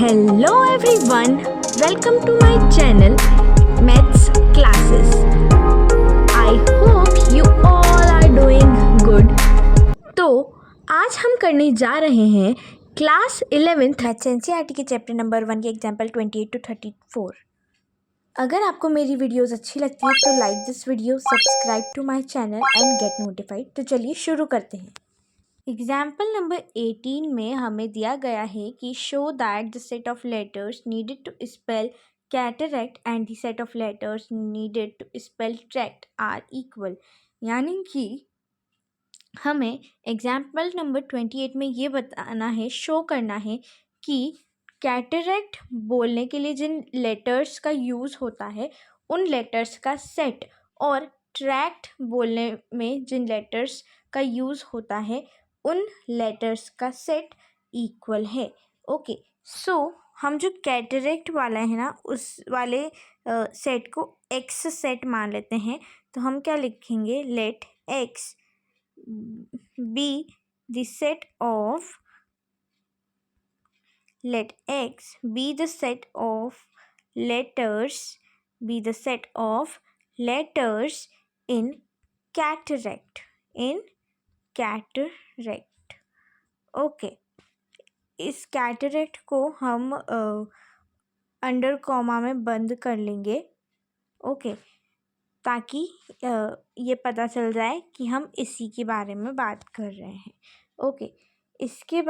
Hello everyone, welcome to my channel Maths Classes. I hope you all are doing good. तो आज हम करने जा रहे हैं क्लास 11th मैथ्स एनसीईआरटी के चैप्टर नंबर 1 के एग्जाम्पल 28 to 34। अगर आपको मेरी वीडियोस अच्छी लगती है तो like this video, subscribe to my channel and get notified. तो चलिए शुरू करते हैं। एग्जाम्पल नंबर 18 में हमें दिया गया है कि show that the set of letters needed to spell cataract and the set of letters needed to spell tract are equal. यानी कि हमें एग्जाम्पल नंबर 28 में ये बताना है, शो करना है कि कैटरैक्ट बोलने के लिए जिन लेटर्स का यूज़ होता है उन लेटर्स का सेट और ट्रैक्ट बोलने में जिन लेटर्स का यूज़ होता है उन लेटर्स का सेट इक्वल है। ओके, सो हम जो कैटरैक्ट वाला है ना उस वाले सेट को एक्स सेट मान लेते हैं। तो हम क्या लिखेंगे, let X be the set of let x be the set of letters in cataract okay, इस कैटरैक्ट को हम अंडर कॉमा में बंद कर लेंगे। ओके, ताकि ये पता चल जाए कि हम इसी के बारे में बात कर रहे हैं। ओके, इसके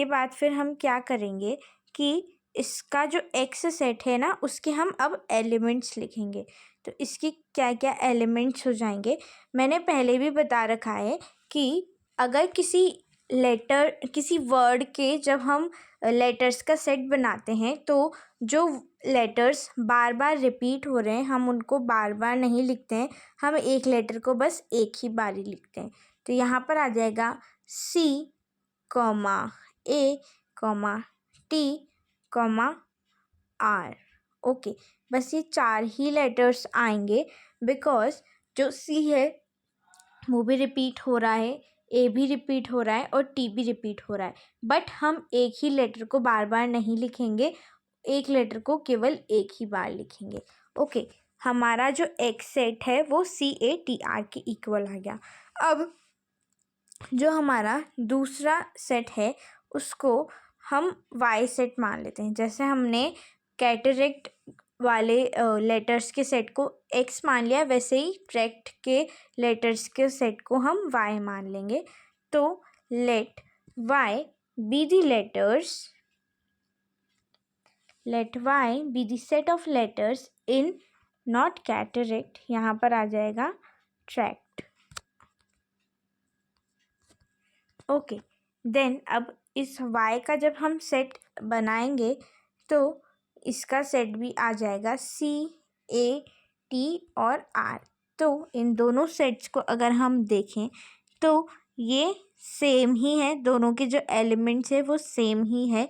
बाद फिर हम क्या करेंगे कि इसका जो एक्स सेट है ना उसके हम अब एलिमेंट्स लिखेंगे। तो इसके क्या क्या एलिमेंट्स हो जाएंगे, मैंने पहले भी बता रखा है कि अगर किसी वर्ड के जब हम लेटर्स का सेट बनाते हैं तो जो लेटर्स बार बार रिपीट हो रहे हैं हम उनको बार बार नहीं लिखते हैं, हम एक लेटर को बस एक ही बार ही लिखते हैं। तो यहाँ पर आ जाएगा C comma A comma T comma R. Okay, बस ये 4 ही लेटर्स आएंगे बिकॉज जो सी है वो भी रिपीट हो रहा है, ए भी रिपीट हो रहा है और टी भी रिपीट हो रहा है। बट हम एक ही लेटर को बार बार नहीं लिखेंगे, एक लेटर को केवल एक ही बार लिखेंगे। ओके, हमारा जो एक्स सेट है वो CATR के इक्वल आ गया। अब जो हमारा दूसरा सेट है उसको हम वाई सेट मान लेते हैं। जैसे हमने कैटरैक्ट वाले लेटर्स के सेट को एक्स मान लिया, वैसे ही ट्रैक्ट के लेटर्स के सेट को हम वाई मान लेंगे। तो let Y be the set of letters in not cataract, यहाँ पर आ जाएगा ट्रैक्ट। ओके, देन अब इस y का जब हम सेट बनाएंगे तो इसका सेट भी आ जाएगा CAT और R। तो इन दोनों सेट्स को अगर हम देखें तो ये सेम ही है, दोनों के जो एलिमेंट्स है वो सेम ही है।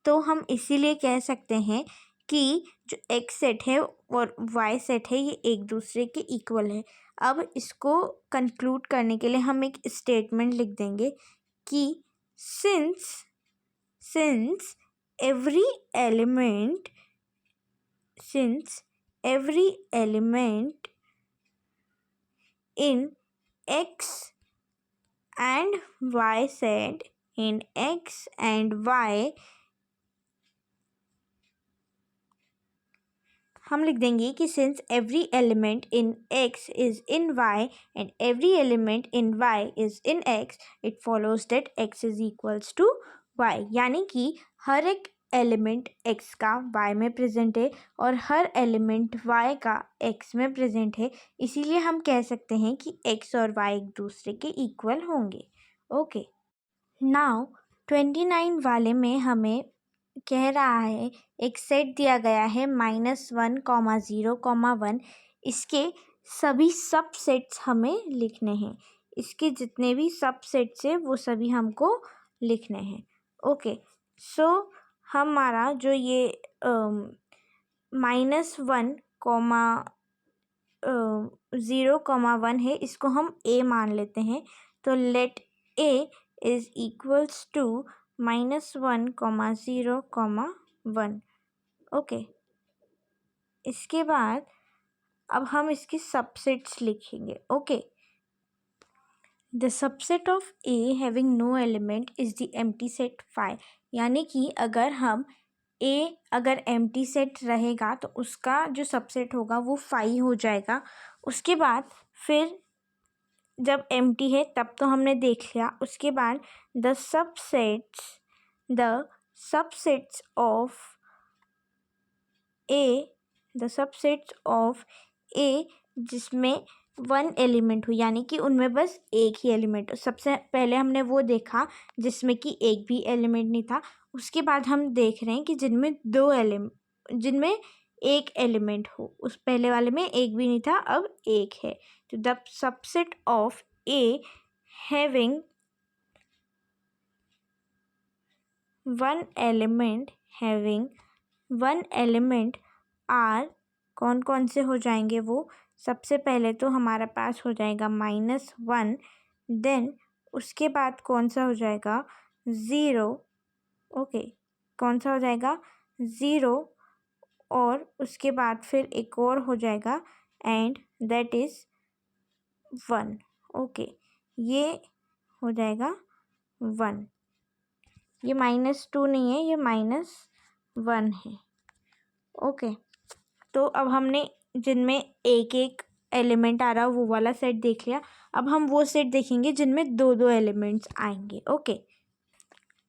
तो हम इसीलिए कह सकते हैं कि जो x सेट है और y सेट है ये एक दूसरे के इक्वल है। अब इसको कंक्लूड करने के लिए हम एक स्टेटमेंट लिख देंगे कि since every element in x and y set in x and y, हम लिख देंगे कि since every element in x is in y and every element in y is in x, it follows that x is equals to y। यानी कि हर एक element x का y में present है और हर एलिमेंट y का x में present है, इसीलिए हम कह सकते हैं कि x और y एक दूसरे के इक्वल होंगे। ओके, नाउ 29 वाले में हमें कह रहा है एक सेट दिया गया है -1, 0, 1। इसके सभी सब सेट्स हमें लिखने हैं, इसके जितने भी सब सेट्स हैं वो सभी हमको लिखने हैं। ओके, सो हमारा जो ये -1, 0, 1 है इसको हम a मान लेते हैं। तो let a is equals to -1, 0, 1। Okay, इसके बाद अब हम इसके सबसेट्स लिखेंगे। Okay, the subset of A having no element is the empty set phi. यानी कि अगर एम्प्टी सेट रहेगा तो उसका जो सबसेट होगा वो फाई हो जाएगा। उसके बाद फिर जब एम्प्टी है तब तो हमने देख लिया। उसके बाद द सबसेट्स ऑफ ए जिसमें 1 एलिमेंट हो, यानी कि उनमें बस एक ही एलिमेंट हो। सबसे पहले हमने वो देखा जिसमें कि एक भी एलिमेंट नहीं था। उसके बाद हम देख रहे हैं कि जिनमें एक एलिमेंट हो। उस पहले वाले में एक भी नहीं था, अब एक है। तो the subset of A having one element are कौन कौन से हो जाएंगे वो। सबसे पहले तो हमारे पास हो जाएगा -1, देन उसके बाद कौन सा हो जाएगा 0। ओके, कौन सा हो जाएगा 0, और उसके बाद फिर एक और हो जाएगा एंड दैट इज़ 1। ओके, ये हो जाएगा 1। ये -2 नहीं है, ये -1 है। ओके, तो अब हमने जिनमें एक एक एलिमेंट आ रहा वो वाला सेट देख लिया। अब हम वो सेट देखेंगे जिनमें दो दो एलिमेंट्स आएंगे। ओके,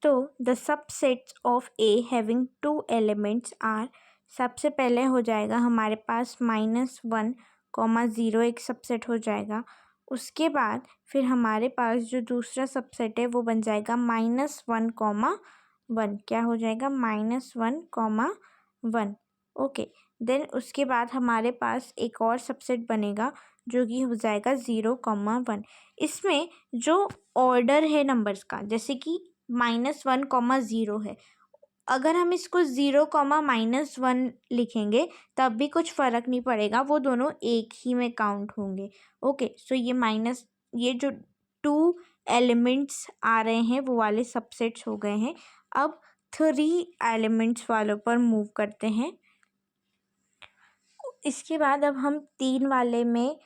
तो the subsets of A having 2 elements are. सबसे पहले हो जाएगा हमारे पास -1, 0 एक सबसेट हो जाएगा। उसके बाद फिर हमारे पास जो दूसरा सबसेट है वो बन जाएगा -1, 1। क्या हो जाएगा -1, 1। ओके, देन उसके बाद हमारे पास एक और सबसेट बनेगा जो कि हो जाएगा 0, 1। इसमें जो ऑर्डर है नंबर्स का, जैसे कि -1, 0 है, अगर हम इसको 0, -1 लिखेंगे तब भी कुछ फ़र्क नहीं पड़ेगा, वो दोनों एक ही में काउंट होंगे। ओके, सो ये जो 2 एलिमेंट्स आ रहे हैं वो वाले सबसेट्स हो गए हैं। अब 3 एलिमेंट्स वालों पर मूव करते हैं। इसके बाद अब हम 3 वाले में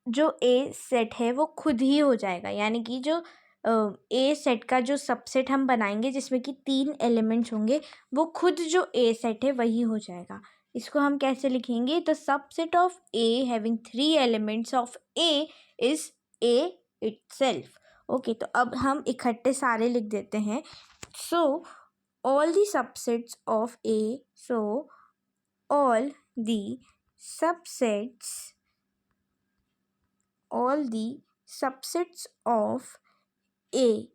जो ए सेट है वो खुद ही हो जाएगा, यानी कि जो ए सेट का जो सबसेट हम बनाएंगे जिसमें कि 3 एलिमेंट्स होंगे वो खुद जो ए सेट है वही हो जाएगा। इसको हम कैसे लिखेंगे? The subset of A having 3 elements of A is a itself. Okay, तो अब हम इकट्ठे सारे लिख देते हैं। So all the subsets of A, all the subsets of A,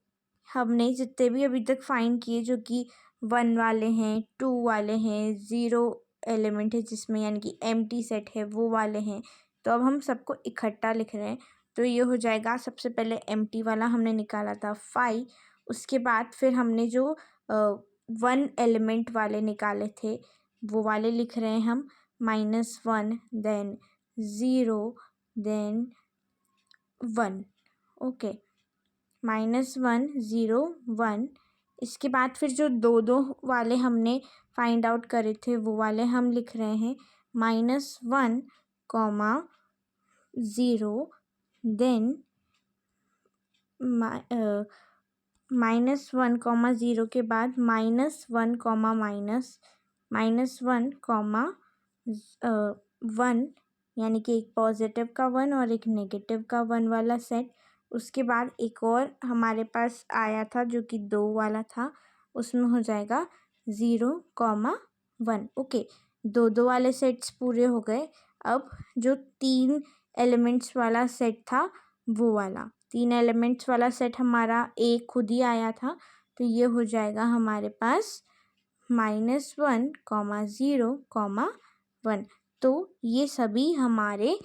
हमने जितने भी अभी तक फाइंड किए जो कि 1 वाले हैं, 2 वाले हैं, 0 एलिमेंट है जिसमें यानी कि एम्प्टी सेट है वो वाले हैं। तो अब हम सबको इकट्ठा लिख रहे हैं। तो ये हो जाएगा, सबसे पहले एम्प्टी वाला हमने निकाला था 5। उसके बाद फिर हमने जो 1 एलिमेंट वाले निकाले थे वो वाले लिख रहे हैं हम, -1, देन 0, देन 1। ओके, -1, 0, 1। इसके बाद फिर जो दो दो वाले हमने फाइंड आउट करे थे वो वाले हम लिख रहे हैं, -1, 0, देन -1, 0 के बाद -1, -1, यानी कि एक पॉजिटिव का 1 और एक नेगेटिव का 1 वाला सेट। उसके बाद एक और हमारे पास आया था जो कि 2 वाला था, उसमें हो जाएगा 0, 1। ओके, 2 वाले सेट्स पूरे हो गए। अब जो 3 एलिमेंट्स वाला सेट था वो वाला 3 एलिमेंट्स वाला सेट हमारा एक खुद ही आया था। तो ये हो जाएगा हमारे पास -1, 0, 1। तो ये सभी हमारे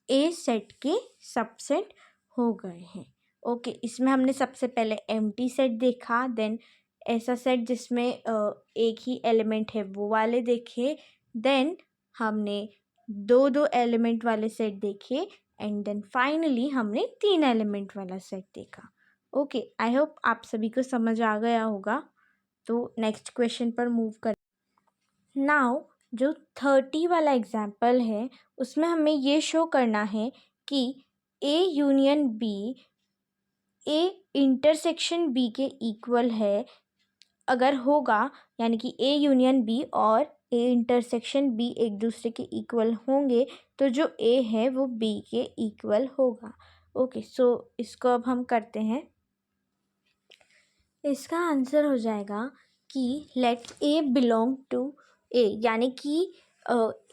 ए सेट के सबसेट हो गए हैं। ओके, इसमें हमने सबसे पहले एम्प्टी सेट देखा, देन ऐसा सेट जिसमें एक ही एलिमेंट है वो वाले देखे, देन हमने 2 एलिमेंट वाले सेट देखे, एंड देन फाइनली हमने 3 एलिमेंट वाला सेट देखा। ओके, आई होप आप सभी को समझ आ गया होगा। तो नेक्स्ट क्वेश्चन पर मूव कर। नाउ जो 30 वाला एग्जाम्पल है उसमें हमें ये शो करना है कि A union B A intersection B के इक्वल है अगर होगा, यानी कि ए यूनियन बी और ए इंटरसेक्शन बी एक दूसरे के इक्वल होंगे तो जो ए है वो बी के इक्वल होगा। ओके, सो इसको अब हम करते हैं। इसका आंसर हो जाएगा कि लेट ए बिलोंग टू ए, यानी कि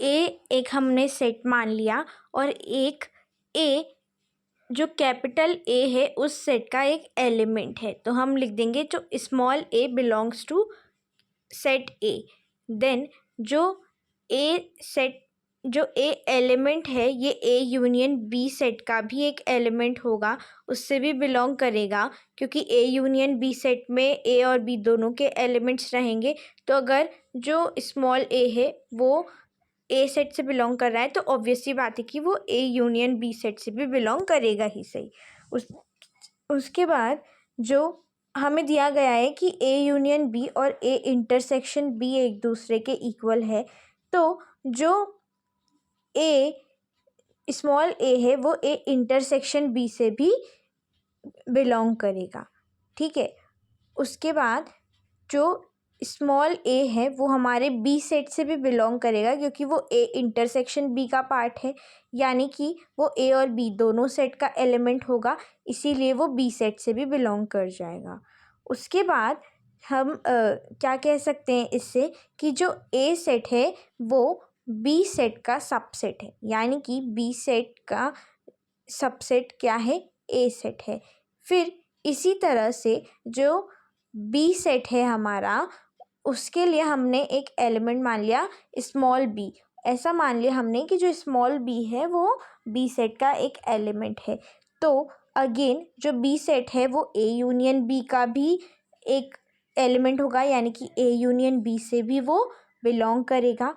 ए एक हमने सेट मान लिया और एक ए जो कैपिटल ए है उस सेट का एक एलिमेंट है, तो हम लिख देंगे जो small a belongs to set A. Then जो ए एलिमेंट है ये ए यूनियन बी सेट का भी एक एलिमेंट होगा, उससे भी बिलोंग करेगा क्योंकि ए यूनियन बी सेट में ए और बी दोनों के एलिमेंट्स रहेंगे। तो अगर जो स्मॉल ए है वो ए सेट से बिलोंग कर रहा है तो ऑब्वियसली बात है कि वो ए यूनियन बी सेट से भी बिलोंग करेगा ही सही। उसके बाद जो हमें दिया गया है कि ए यूनियन बी और ए इंटरसेक्शन बी एक दूसरे के इक्वल है, तो जो ए स्मॉल ए है वो ए इंटरसेक्शन बी से भी बिलोंग करेगा। ठीक है, उसके बाद जो स्मॉल ए है वो हमारे बी सेट से भी बिलोंग करेगा क्योंकि वो ए इंटरसेक्शन बी का पार्ट है, यानी कि वो ए और बी दोनों सेट का एलिमेंट होगा, इसीलिए वो बी सेट से भी बिलोंग कर जाएगा। उसके बाद हम क्या कह सकते हैं इससे कि जो ए सेट है वो बी सेट का सबसेट है, यानी कि बी सेट का सबसेट क्या है, ए सेट है। फिर इसी तरह से जो बी सेट है हमारा उसके लिए हमने एक एलिमेंट मान लिया स्मॉल बी। ऐसा मान लिया हमने कि जो स्मॉल बी है वो बी सेट का एक एलिमेंट है। तो अगेन जो बी सेट है वो ए यूनियन बी का भी एक एलिमेंट होगा, यानी कि ए यूनियन बी से भी वो बिलोंग करेगा।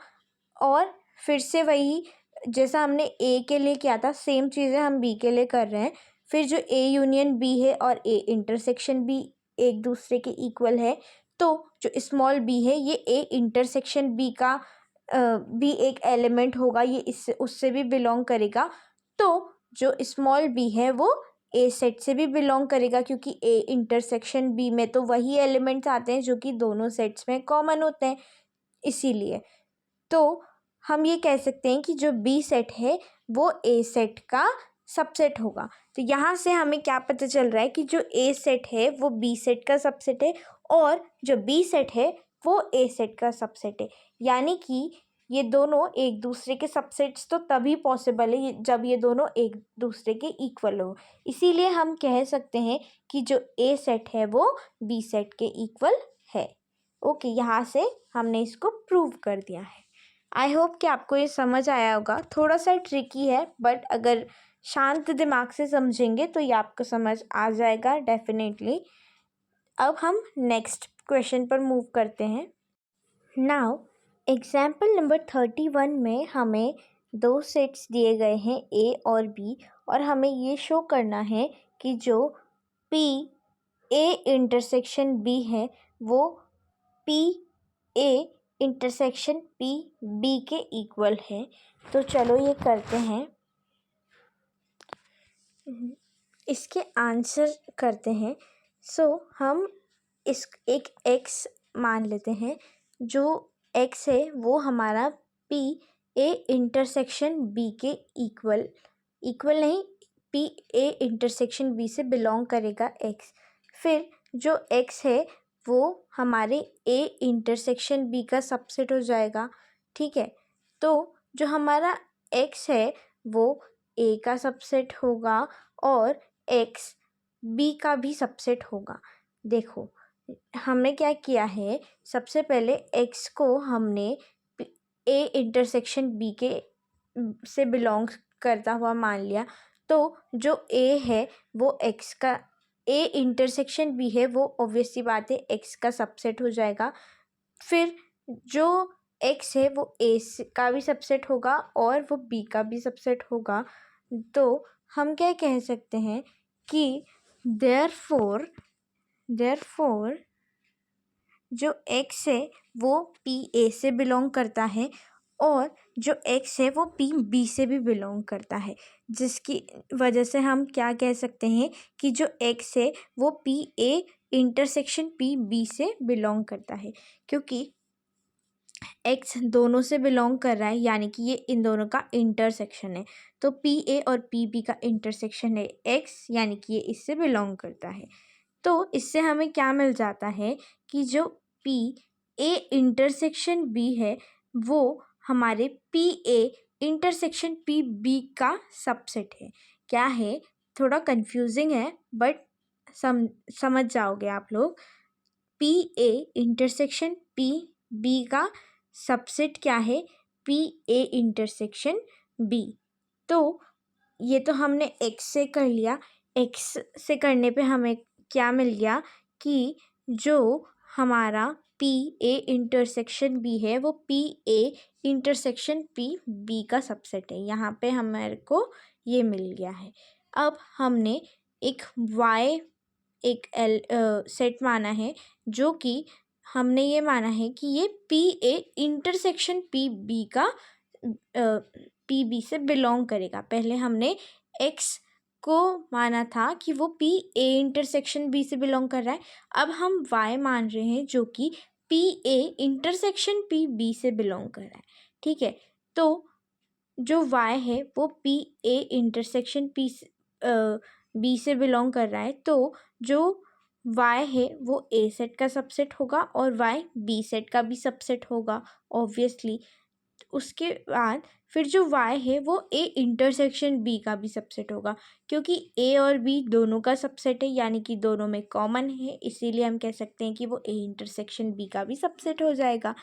और फिर से वही जैसा हमने ए के लिए किया था सेम चीज़ें हम बी के लिए कर रहे हैं। फिर जो ए यूनियन बी है और ए इंटरसेक्शन बी एक दूसरे के इक्वल है, तो जो स्मॉल बी है ये ए इंटरसेक्शन बी का भी एक एलिमेंट होगा, ये इससे उससे भी बिलोंग करेगा। तो जो स्मॉल बी है वो ए सेट से भी बिलोंग करेगा क्योंकि ए इंटरसेक्शन बी में तो वही एलिमेंट्स आते हैं जो कि दोनों सेट्स में कॉमन होते हैं, इसीलिए। तो हम ये कह सकते हैं कि जो बी सेट है वो ए सेट का सबसेट होगा। तो यहाँ से हमें क्या पता चल रहा है कि जो ए सेट है वो बी सेट का सबसेट है और जो बी सेट है वो ए सेट का सबसेट है, यानी कि ये दोनों एक दूसरे के सबसेट्स तो तभी पॉसिबल है जब ये दोनों एक दूसरे के इक्वल हो। इसीलिए हम कह सकते हैं कि जो ए सेट है वो बी सेट के इक्वल है। ओके, यहाँ से हमने इसको प्रूव कर दिया है। आई होप कि आपको ये समझ आया होगा। थोड़ा सा ट्रिकी है बट अगर शांत दिमाग से समझेंगे तो ये आपको समझ आ जाएगा डेफिनेटली। अब हम नेक्स्ट क्वेश्चन पर मूव करते हैं। नाउ एग्जाम्पल नंबर 31 में हमें दो सेट्स दिए गए हैं ए और बी, और हमें ये शो करना है कि जो पी ए इंटरसेक्शन बी है वो P A intersection P B के इक्वल है। तो चलो ये करते हैं, इसके आंसर करते हैं। सो हम इस एक एक्स मान लेते हैं, जो एक्स है वो हमारा पी ए इंटरसेक्शन बी के इक्वल नहीं, पी ए इंटरसेक्शन बी से बिलोंग करेगा एक्स। फिर जो एक्स है वो हमारे ए इंटरसेक्शन बी का सबसेट हो जाएगा। ठीक है, तो जो हमारा एक्स है वो ए का सबसेट होगा और एक्स बी का भी सबसेट होगा। देखो हमने क्या किया है, सबसे पहले एक्स को हमने ए इंटरसेक्शन बी के से बिलोंग करता हुआ मान लिया, तो जो ए है वो एक्स का, ए इंटरसेक्शन बी है वो ऑब्वियसली बात है एक्स का सबसेट हो जाएगा। फिर जो एक्स है वो ए का भी सबसेट होगा और वो बी का भी सबसेट होगा। तो हम क्या कह सकते हैं कि देयरफॉर जो x है वो PA से बिलोंग करता है और जो x है वो PB से भी बिलोंग करता है, जिसकी वजह से हम क्या कह सकते हैं कि जो x है वो PA इंटरसेक्शन PB से बिलोंग करता है, क्योंकि x दोनों से बिलोंग कर रहा है, यानी कि ये इन दोनों का इंटरसेक्शन है। तो PA और PB का इंटरसेक्शन है x, यानी कि ये इससे बिलोंग करता है। तो इससे हमें क्या मिल जाता है कि जो PA इंटरसेक्शन B है वो हमारे PA इंटरसेक्शन PB का सबसेट है। क्या है, थोड़ा कंफ्यूजिंग है बट समझ जाओगे आप लोग। PA इंटरसेक्शन PB का सबसेट क्या है, PA इंटरसेक्शन B। तो ये तो हमने x से कर लिया। x से करने पे हमें क्या मिल गया कि जो हमारा PA इंटरसेक्शन B है वो PA इंटरसेक्शन PB का सबसेट है। यहाँ पे हमारे को ये मिल गया है। अब हमने एक y एक सेट माना है, जो कि हमने ये माना है कि ये PA इंटरसेक्शन PB का PB से बिलोंग करेगा। पहले हमने x को माना था कि वो PA इंटरसेक्शन B से बिलोंग कर रहा है, अब हम y मान रहे हैं जो कि PA इंटरसेक्शन PB से बिलोंग कर रहा है। ठीक है, तो जो y है वो PA इंटरसेक्शन B से बिलोंग कर रहा है, तो जो y है वो A सेट का सबसेट होगा और y B सेट का भी सबसेट होगा ऑब्वियसली। उसके बाद फिर जो y है वो A इंटरसेक्शन B का भी सबसेट होगा, क्योंकि A और B दोनों का सबसेट है, यानी कि दोनों में कॉमन है, इसीलिए हम कह सकते हैं कि वो A इंटरसेक्शन B का भी सबसेट हो जाएगा।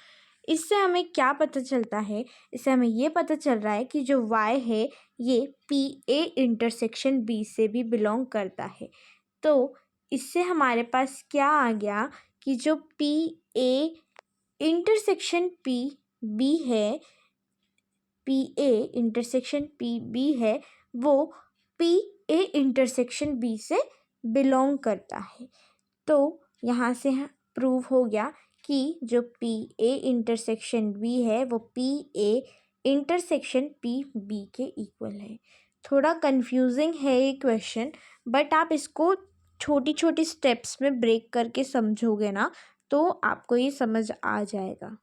इससे हमें क्या पता चलता है, इससे हमें ये पता चल रहा है कि जो y है ये PA इंटरसेक्शन B से भी बिलोंग करता है। तो इससे हमारे पास क्या आ गया कि जो PA इंटरसेक्शन PB है, PA इंटरसेक्शन PB है वो PA इंटरसेक्शन B से बिलोंग करता है। तो यहाँ से प्रूव हो गया कि जो PA इंटरसेक्शन B है वो PA इंटरसेक्शन PB के इक्वल है। थोड़ा कंफ्यूजिंग है ये क्वेश्चन, बट आप इसको छोटी छोटी स्टेप्स में ब्रेक करके समझोगे ना तो आपको ये समझ आ जाएगा।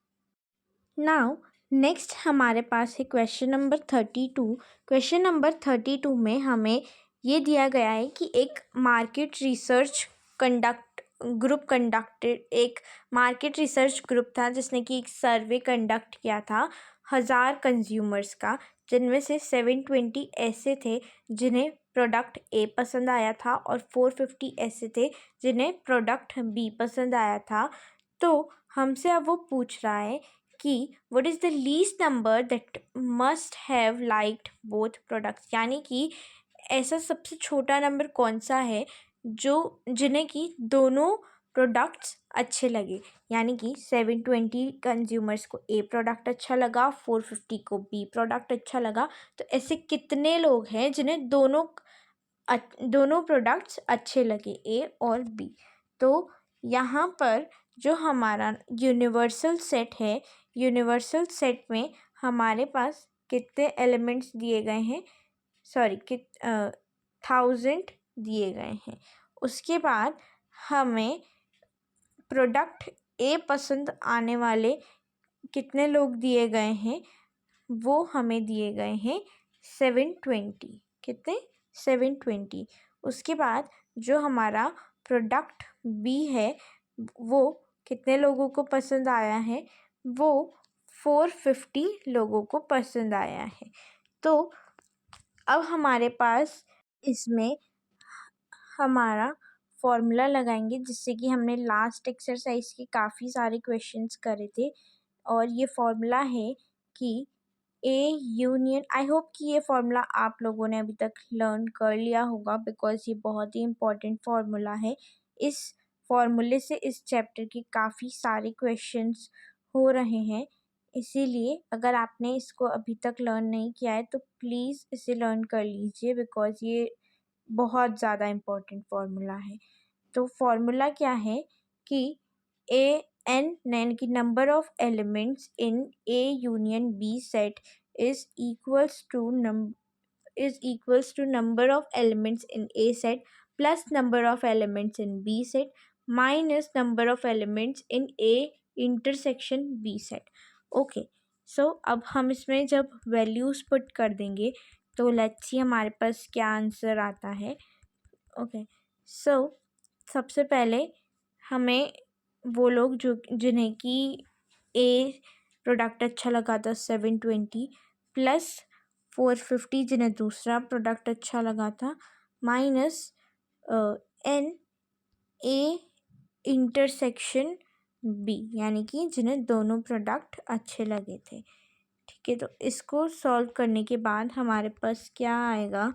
नाउ नेक्स्ट हमारे पास है क्वेश्चन नंबर 32। क्वेश्चन नंबर 32 में हमें ये दिया गया है कि एक मार्केट रिसर्च ग्रुप था जिसने कि एक सर्वे कंडक्ट किया था 1000 कंज्यूमर्स का, जिनमें से 720 ऐसे थे जिन्हें प्रोडक्ट A पसंद आया था और 450 ऐसे थे जिन्हें प्रोडक्ट B पसंद आया था। तो हमसे अब वो पूछ रहा है कि what is the least number that must have liked both products, यानी कि ऐसा सबसे छोटा नंबर कौन सा है जो जिन्हें कि दोनों प्रोडक्ट्स अच्छे लगे। यानी कि 720 कंज्यूमर्स को A प्रोडक्ट अच्छा लगा, 450 को B प्रोडक्ट अच्छा लगा। तो ऐसे कितने लोग हैं जिन्हें दोनों प्रोडक्ट्स अच्छे लगे, A और B। तो यहाँ पर जो हमारा यूनिवर्सल सेट है, यूनिवर्सल सेट में हमारे पास कितने एलिमेंट्स दिए गए हैं, 1000 दिए गए हैं। उसके बाद हमें प्रोडक्ट A पसंद आने वाले कितने लोग दिए गए हैं, वो हमें दिए गए हैं 720। कितने, 720। उसके बाद जो हमारा प्रोडक्ट B है वो कितने लोगों को पसंद आया है, वो 450 लोगों को पसंद आया है। तो अब हमारे पास इसमें हमारा फॉर्मूला लगाएंगे, जिससे कि हमने लास्ट एक्सरसाइज के काफ़ी सारे क्वेश्चंस करे थे, और ये फॉर्मूला है कि A यूनियन, आई होप कि ये फॉर्मूला आप लोगों ने अभी तक लर्न कर लिया होगा, बिकॉज ये बहुत ही इम्पोर्टेंट फॉर्मूला है। इस फॉर्मूले से इस चैप्टर के काफ़ी सारे क्वेश्चंस हो रहे हैं, इसीलिए अगर आपने इसको अभी तक लर्न नहीं किया है तो प्लीज़ इसे लर्न कर लीजिए, बिकॉज ये बहुत ज़्यादा इम्पोर्टेंट फार्मूला है। तो फार्मूला क्या है कि एन यानी कि number of elements in A union B set is equals to number of elements in A set plus number of elements in B set minus number of elements in A intersection B set। Okay, so अब हम इसमें जब values put कर देंगे तो let's see हमारे पास क्या answer आता है। ओके, सो सबसे पहले हमें वो लोग जिन्हें कि ए प्रोडक्ट अच्छा लगा था 720 प्लस 450 जिन्हें दूसरा प्रोडक्ट अच्छा लगा था minus n A intersection B यानी कि जिन्हें दोनों प्रोडक्ट अच्छे लगे थे। ठीक है, तो इसको सॉल्व करने के बाद हमारे पास क्या आएगा,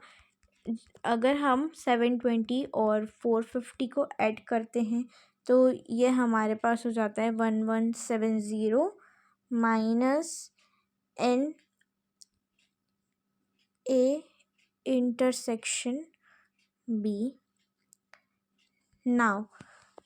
अगर हम 720 और 450 को ऐड करते हैं तो ये हमारे पास हो जाता है 1170 minus n A intersection B. Now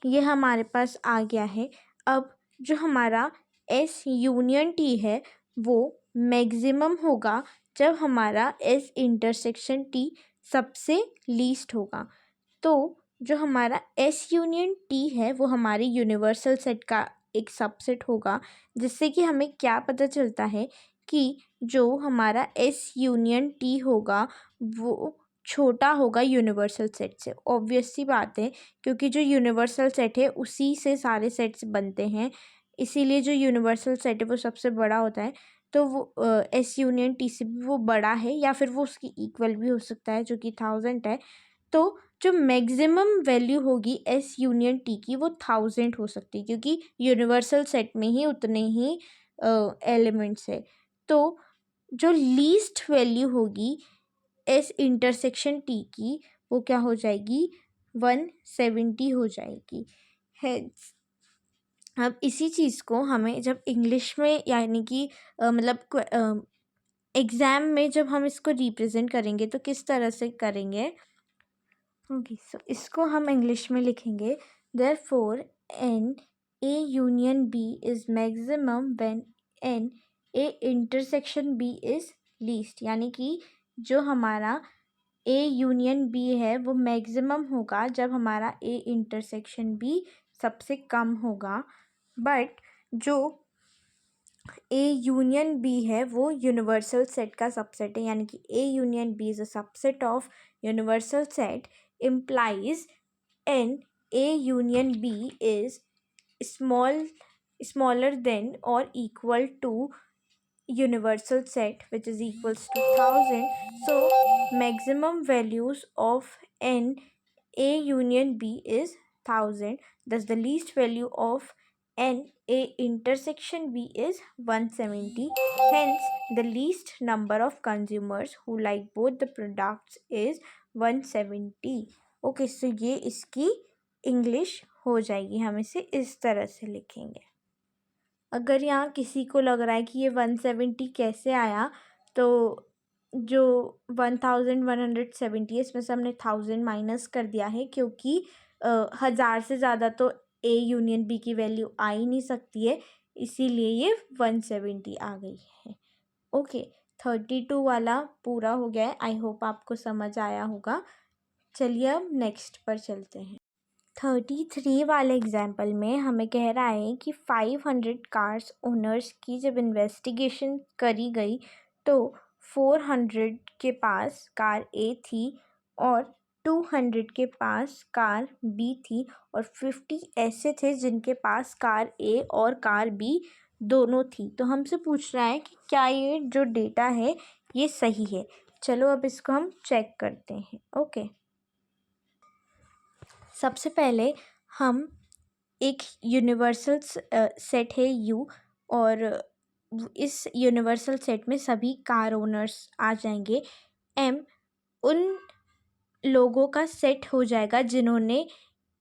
ये हमारे पास आ गया है। अब जो हमारा एस यूनियन टी है वो मैक्सिमम होगा जब हमारा एस इंटरसेक्शन टी सबसे लीस्ट होगा। तो जो हमारा एस यूनियन टी है वो हमारे यूनिवर्सल सेट का एक सबसेट होगा, जिससे कि हमें क्या पता चलता है कि जो हमारा एस यूनियन टी होगा वो छोटा होगा यूनिवर्सल सेट से। ऑब्वियस सी बात है, क्योंकि जो यूनिवर्सल सेट है उसी से सारे सेट्स बनते हैं, इसीलिए जो यूनिवर्सल सेट है वो सबसे बड़ा होता है। तो वो एस यूनियन टी से भी वो बड़ा है या फिर वो उसकी इक्वल भी हो सकता है, जो कि 1000 है। तो जो मैक्सिमम वैल्यू होगी एस यूनियन टी की वो 1000 हो सकती है, क्योंकि यूनिवर्सल सेट में ही उतने ही एलिमेंट्स है। तो जो लीस्ट वैल्यू होगी एस इंटरसेक्शन टी की वो क्या हो जाएगी, 170 हो जाएगी। है अब इसी चीज़ को हमें जब इंग्लिश में यानी कि मतलब एग्ज़ाम में जब हम इसको रिप्रेजेंट करेंगे तो किस तरह से करेंगे। ओके, सो इसको हम इंग्लिश में लिखेंगे, therefore n A union B is maximum when n A intersection B is least. यानी कि जो हमारा ए यूनियन बी है वो मैक्सिमम होगा जब हमारा ए इंटरसेक्शन बी सबसे कम होगा। बट जो ए यूनियन बी है वो यूनिवर्सल सेट का सबसेट है, यानी कि A union B is a subset of universal set implies n a union b is smaller than or equal to universal set, which is equals to 1000. So maximum values of n a union b is 1000. Thus the least value of n a intersection b is 170. Hence the least number of consumers who like both the products is 170। Okay, सो ये इसकी English हो जाएगी। हम इसे इस तरह से लिखेंगे। अगर यहाँ किसी को लग रहा है कि ये 170 कैसे आया, तो जो 1170 है इसमें से हमने 1000 माइनस कर दिया है, क्योंकि 1000 से ज़्यादा तो ए यूनियन बी की वैल्यू आ ही नहीं सकती है, इसीलिए ये 170 आ गई है। ओके, 32 वाला पूरा हो गया है। आई होप आपको समझ आया होगा। चलिए अब नेक्स्ट पर चलते हैं। 33 वाले एग्जाम्पल में हमें कह रहा है कि 500 कार्स ओनर्स की जब इन्वेस्टिगेशन करी गई तो 400 के पास कार ए थी और 200 के पास कार बी थी और 50 ऐसे थे जिनके पास कार ए और कार बी दोनों थी। तो हमसे पूछ रहा है कि क्या ये जो डेटा है ये सही है। चलो अब इसको हम चेक करते हैं। ओके, सबसे पहले हम एक यूनिवर्सल सेट है यू, और इस यूनिवर्सल सेट में सभी कार ओनर्स आ जाएंगे। एम उन लोगों का सेट हो जाएगा जिन्होंने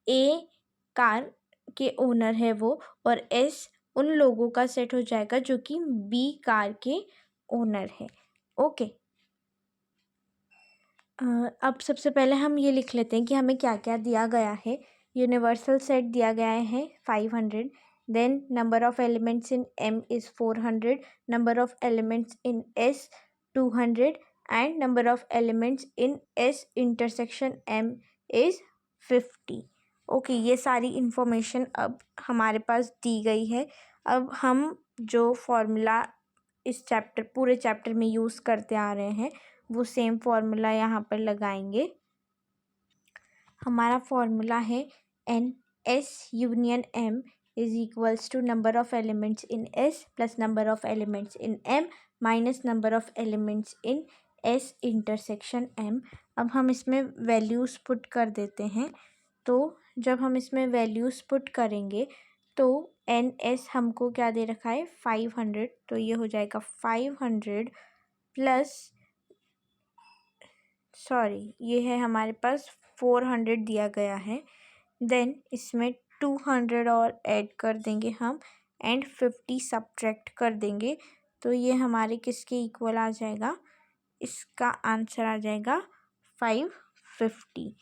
ए कार के ओनर है वो, और एस उन लोगों का सेट हो जाएगा जो कि बी कार के ओनर है। ओके, अब सबसे पहले हम ये लिख लेते हैं कि हमें क्या क्या दिया गया है। यूनिवर्सल सेट दिया गया है 500, then number of elements in M is 400, number of elements in S 200 and number of elements in S intersection M is 50। Okay, ये सारी इन्फॉर्मेशन अब हमारे पास दी गई है। अब हम जो फॉर्मूला इस पूरे चैप्टर में यूज़ करते आ रहे हैं वो सेम फॉर्मूला यहाँ पर लगाएंगे। हमारा फॉर्मूला है NS union M is equals to number of elements in S plus number of elements in M minus number of elements in S intersection M। अब हम इसमें वैल्यूज़ पुट कर देते हैं। तो जब हम इसमें वैल्यूज़ पुट करेंगे तो NS हमको क्या दे रखा है 500, तो ये हो जाएगा 500 प्लस ये है हमारे पास 400 दिया गया है। देन इसमें 200 और ऐड कर देंगे हम एंड 50 सब्ट्रैक्ट कर देंगे, तो ये हमारे किसके इक्वल आ जाएगा, इसका आंसर आ जाएगा 550।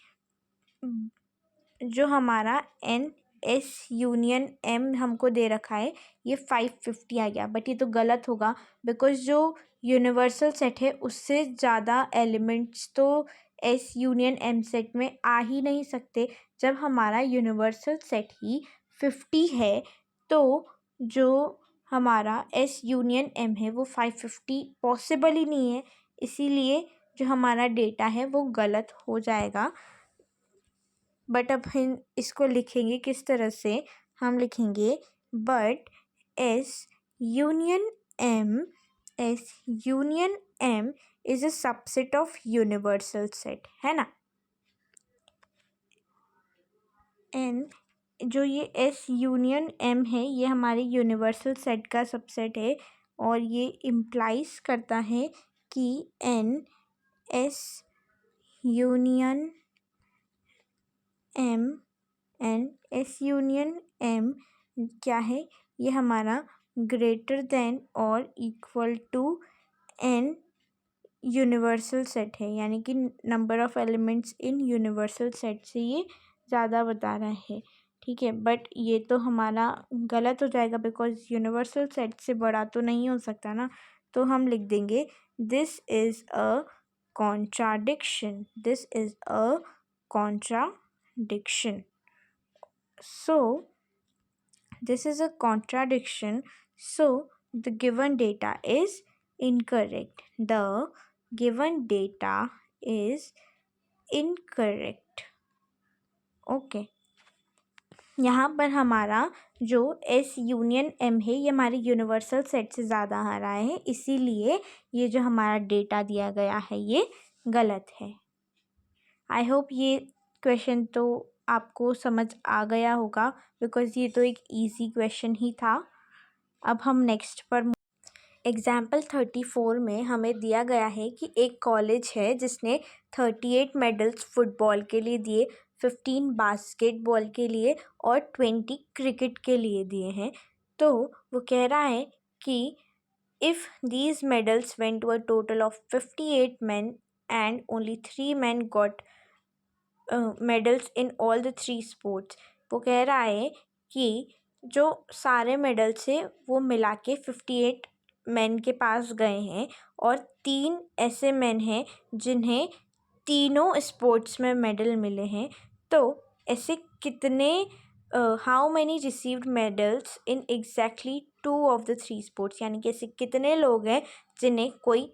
जो हमारा NS यूनियन M हमको दे रखा है ये 550 आ गया, बट ये तो गलत होगा बिकॉज जो यूनिवर्सल सेट है उससे ज़्यादा एलिमेंट्स तो S यूनियन M सेट में आ ही नहीं सकते। जब हमारा यूनिवर्सल सेट ही 50 है तो जो हमारा S यूनियन M है वो 550 पॉसिबल ही नहीं है, इसीलिए जो हमारा डेटा है वो गलत हो जाएगा। बट अब हम इसको लिखेंगे किस तरह से, हम लिखेंगे but S union M is a subset of universal set, है ना। एन जो ये S यूनियन M है ये हमारे यूनिवर्सल सेट का सबसेट है और ये इम्प्लाइज करता है कि NS यूनियन M क्या है, ये हमारा ग्रेटर देन और equal to N universal set है, यानी कि number of elements in universal set से ये ज़्यादा बता रहा है, ठीक है। बट ये तो हमारा गलत हो जाएगा बिकॉज यूनिवर्सल सेट से बड़ा तो नहीं हो सकता ना, तो हम लिख देंगे this is a contradiction, so this is a contradiction, so the given data is incorrect, okay. यहाँ पर हमारा जो S यूनियन M है ये हमारे यूनिवर्सल सेट से ज़्यादा आ रहा है, इसीलिए ये जो हमारा डेटा दिया गया है ये गलत है। आई होप ये क्वेश्चन तो आपको समझ आ गया होगा बिकॉज़ ये तो एक इजी क्वेश्चन ही था। अब हम नेक्स्ट पर एग्जाम्पल 34 में हमें दिया गया है कि एक कॉलेज है जिसने 38 मेडल्स फुटबॉल के लिए दिए, 15 बास्केटबॉल के लिए और 20 क्रिकेट के लिए दिए हैं। तो वो कह रहा है कि if these medals went to a total of 58 men and only 3 men got medals in all the 3 sports. वो कह रहा है कि जो सारे मेडल्स है वो मिला के 58 मैन के पास गए हैं और 3 ऐसे मैन हैं जिन्हें तीनों स्पोर्ट्स में मेडल मिले हैं। तो ऐसे कितने how many received medals in exactly 2 of the 3 sports, यानी कि ऐसे कितने लोग हैं जिन्हें कोई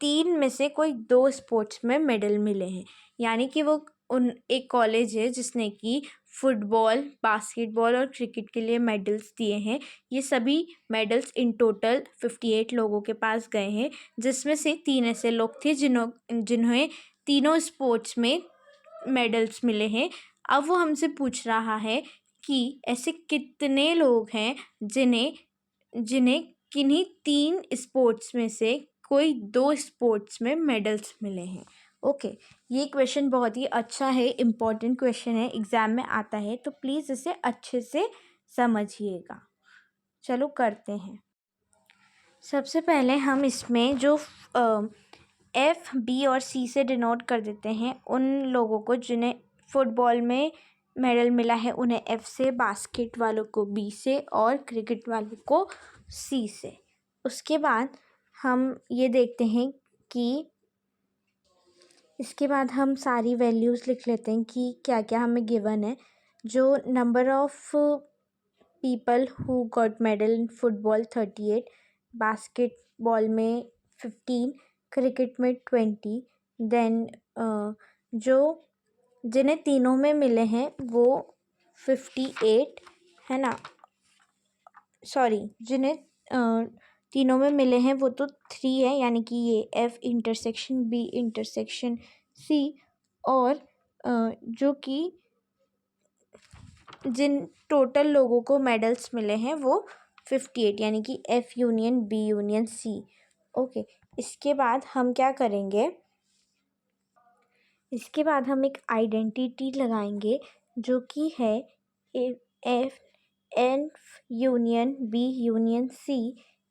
3 में से कोई 2 स्पोर्ट्स में मेडल मिले हैं। यानी कि वो एक कॉलेज है जिसने कि फुटबॉल, बास्केटबॉल और क्रिकेट के लिए मेडल्स दिए हैं। ये सभी मेडल्स इन टोटल 58 लोगों के पास गए हैं, जिसमें से 3 ऐसे लोग थे जिन्हें तीनों स्पोर्ट्स में मेडल्स मिले हैं। अब वो हमसे पूछ रहा है कि ऐसे कितने लोग हैं जिन्हें किन्हीं 3 स्पोर्ट्स में से कोई 2 स्पोर्ट्स में मेडल्स मिले हैं। ओके, ये क्वेश्चन बहुत ही अच्छा है, इम्पॉर्टेंट क्वेश्चन है, एग्ज़ाम में आता है, तो प्लीज़ इसे अच्छे से समझिएगा। चलो करते हैं। सबसे पहले हम इसमें जो F, B और C से डिनोट कर देते हैं उन लोगों को जिन्हें फुटबॉल में मेडल मिला है, उन्हें F से, बास्केट वालों को B से और क्रिकेट वालों को C से। उसके बाद हम ये देखते हैं कि इसके बाद हम सारी वैल्यूज़ लिख लेते हैं कि क्या क्या हमें गिवन है। जो number of people who got medal in football 38, basketball में 15, क्रिकेट में 20, देन जो जिन्हें तीनों में मिले हैं वो 58 है ना, सॉरी जिन्हें तीनों में मिले हैं वो तो 3 है, यानी कि ये F intersection B intersection C, और जो कि जिन टोटल लोगों को मेडल्स मिले हैं वो 58, यानी कि F union B union C। Okay, इसके बाद हम क्या करेंगे, इसके बाद हम एक आइडेंटिटी लगाएंगे जो कि है F N union B union C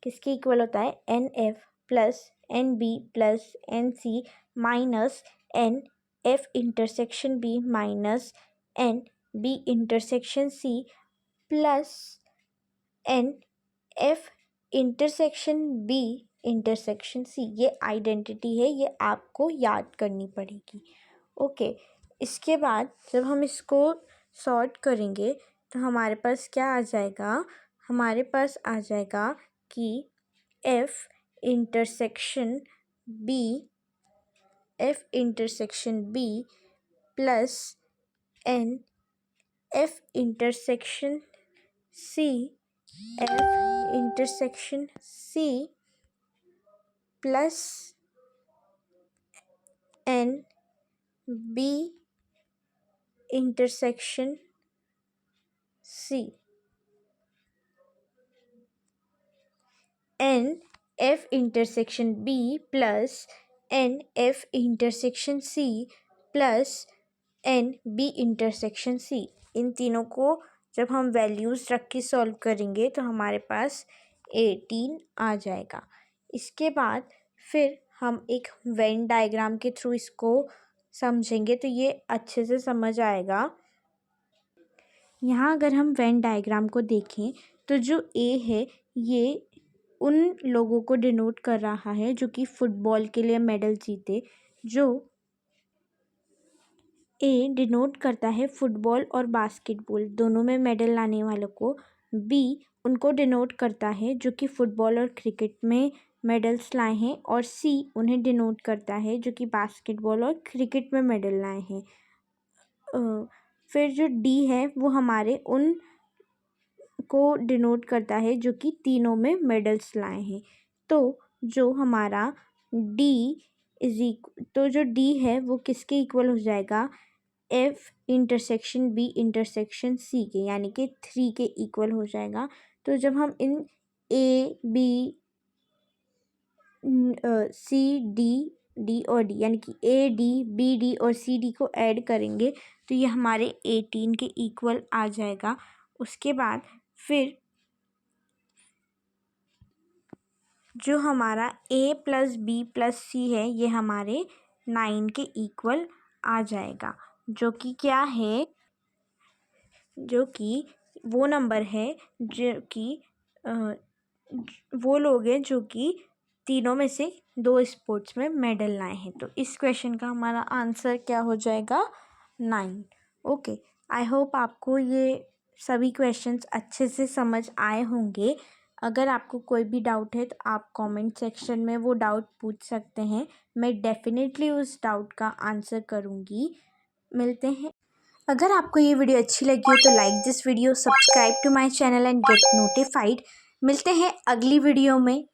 किसके इक्वल होता है, NF plus NB plus NC minus NF intersection B minus NB intersection C plus NF intersection B intersection C। ये आइडेंटिटी है, ये आपको याद करनी पड़ेगी। ओके, इसके बाद जब हम इसको सॉर्ट करेंगे तो हमारे पास क्या आ जाएगा, हमारे पास आ जाएगा कि F intersection B plus NF intersection C, F intersection C plus NB intersection C, NF intersection B plus NF intersection C plus NB intersection C। इन तीनों को जब हम वैल्यूज़ रख के सॉल्व करेंगे तो हमारे पास 18 आ जाएगा। इसके बाद फिर हम एक वेन डायग्राम के थ्रू इसको समझेंगे तो ये अच्छे से समझ आएगा। यहाँ अगर हम वेन डायग्राम को देखें तो जो A है ये उन लोगों को डिनोट कर रहा है जो कि फुटबॉल के लिए मेडल जीते। जो A डिनोट करता है फुटबॉल और बास्केटबॉल दोनों में मेडल लाने वालों को। B उनको डिनोट करता है जो कि फुटबॉल और क्रिकेट में मेडल्स लाए हैं, और C उन्हें डिनोट करता है जो कि बास्केटबॉल और क्रिकेट में मेडल लाए हैं। फिर जो D है वो हमारे उन को डिनोट करता है जो कि तीनों में मेडल्स लाए हैं। तो जो हमारा D है वो किसके इक्वल हो जाएगा, F intersection B intersection C के, यानी कि 3 के इक्वल हो जाएगा। तो जब हम इन A B C D और D यानी कि A D B D और C D को ऐड करेंगे तो ये हमारे 18 के इक्वल आ जाएगा। उसके बाद फिर जो हमारा A plus B plus C है ये हमारे 9 के इक्वल आ जाएगा, जो कि क्या है, जो कि वो नंबर है जो कि वो लोग हैं जो कि तीनों में से 2 स्पोर्ट्स में मेडल लाए हैं। तो इस क्वेश्चन का हमारा आंसर क्या हो जाएगा, 9। ओके, आई होप आपको ये सभी क्वेश्चंस अच्छे से समझ आए होंगे। अगर आपको कोई भी डाउट है तो आप कमेंट सेक्शन में वो डाउट पूछ सकते हैं, मैं डेफिनेटली उस डाउट का आंसर करूँगी। मिलते हैं। अगर आपको ये वीडियो अच्छी लगी हो तो like this video, subscribe to my channel and get notified. मिलते हैं अगली वीडियो में।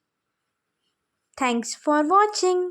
Thanks for watching.